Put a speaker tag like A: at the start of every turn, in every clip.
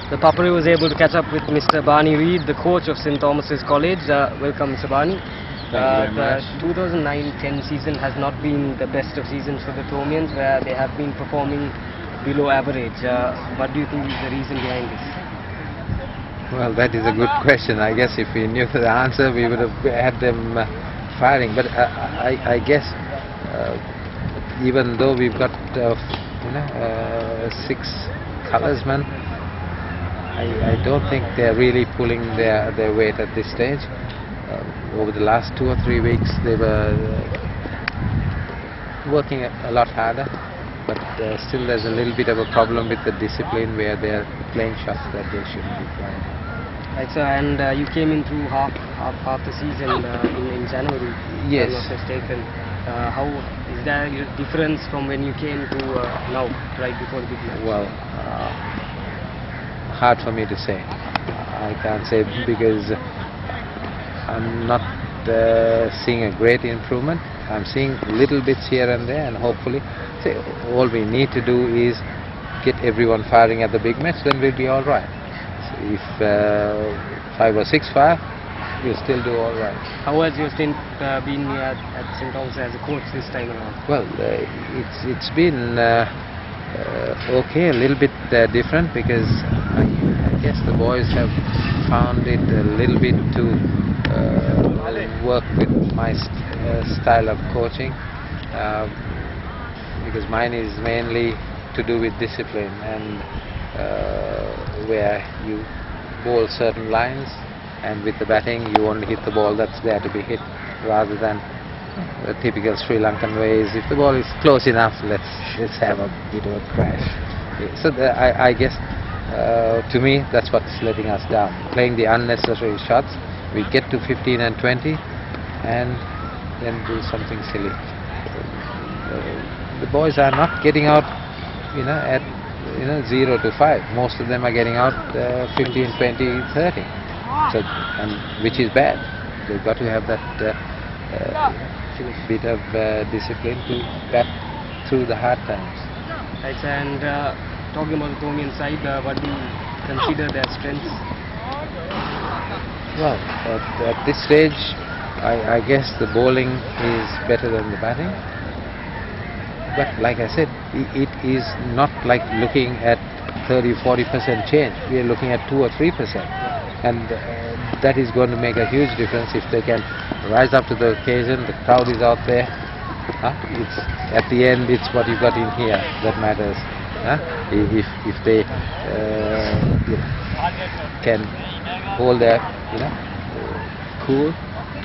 A: The Papare was able to catch up with Mr. Barney Reid, the coach of St. Thomas's College. Welcome, Mr. Barney.
B: The
A: 2009-10 season has not been the best of seasons for the Thomians, where they have been performing below average. What do you think is the reason behind this?
B: Well, that is a good question. I guess if we knew the answer, we would have had them firing. But I guess even though we've got 6 colorsmen, I don't think they're really pulling their weight at this stage. Over the last 2 or 3 weeks, they were working a lot harder, but still there's a little bit of a problem with the discipline where they're playing shots that they shouldn't be playing.
A: Right, so, and you came in through half the season in January,
B: yes.
A: if I'm not mistaken. How is there a difference from when you came to now, right before the big match?
B: Well, hard for me to say. I can't say because I'm not seeing a great improvement. I'm seeing little bits here and there, and hopefully, all we need to do is get everyone firing at the big match, then we'll be all right. So if 5 or 6 fire, we'll still do all right.
A: How has your stint been at St. Thomas as a coach this time around?
B: Well, it's been okay, a little bit different, because I guess the boys have found it a little bit to work with my style of coaching, because mine is mainly to do with discipline, and where you bowl certain lines, and with the batting you only hit the ball that's there to be hit, rather than the typical Sri Lankan ways. If the ball is close enough, let's have a bit of a crash. So I guess to me that's what's letting us down, playing the unnecessary shots. We get to 15 and 20 and then do something silly. The boys are not getting out at 0 to 5. Most of them are getting out 15, 20, 30. So, and which is bad. They've got to have that bit of discipline to bat through the hard times.
A: Right, and talking about the Thomian side, what do you consider their strengths?
B: Well, at this stage, I guess the bowling is better than the batting. But like I said, it is not like looking at 30-40% change. We are looking at 2 or 3%. And that is going to make a huge difference if they can rise up to the occasion. The crowd is out there. It's at the end, it's what you got in here that matters. If they can hold their cool,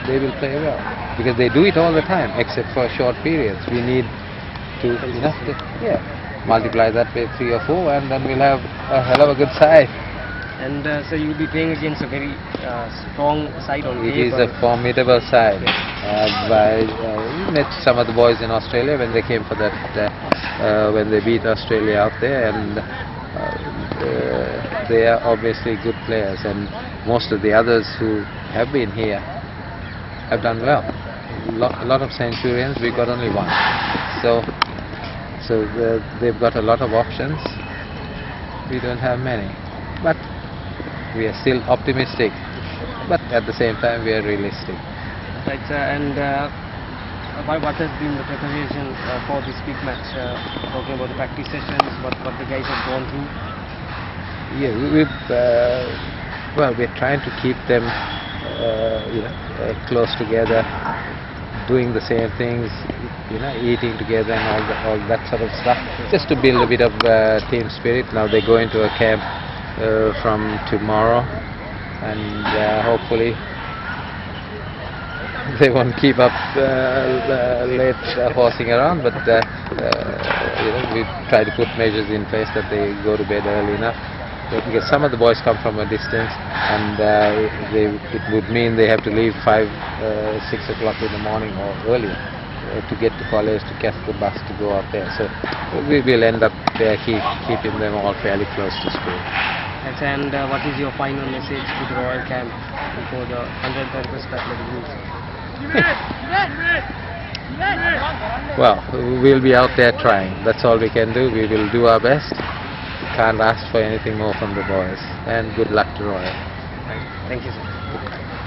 B: they will play well, because they do it all the time except for short periods. We need to multiply that by 3 or 4, and then we'll have a hell of a good side.
A: And so you'll be playing against a very strong side on
B: It is a formidable side. We met some of the boys in Australia when they came for that, when they beat Australia out there, and they are obviously good players, and most of the others who have been here have done well. A lot of centurions, we got only 1. So they've got a lot of options. We don't have many, but we are still optimistic, but at the same time we are realistic.
A: Right, and what has been the preparation for this big match? Talking about the practice sessions, what the guys have gone through?
B: Yeah, we're trying to keep them close together, doing the same things, eating together and all that sort of stuff, just to build a bit of team spirit. Now they go into a camp from tomorrow, and hopefully they won't keep up late horsing around, but we try to put measures in place that they go to bed early enough, because some of the boys come from a distance, and it would mean they have to leave 5, 6 o'clock in the morning or earlier to get to college, to catch the bus to go out there. So we will end up there keeping them all fairly close to school.
A: And what is your final message to the Royal Camp before the 131st Athletic Group?
B: Well, we'll be out there trying. That's all we can do. We will do our best, can't ask for anything more from the boys. And good luck to Royal.
A: Thank you, sir.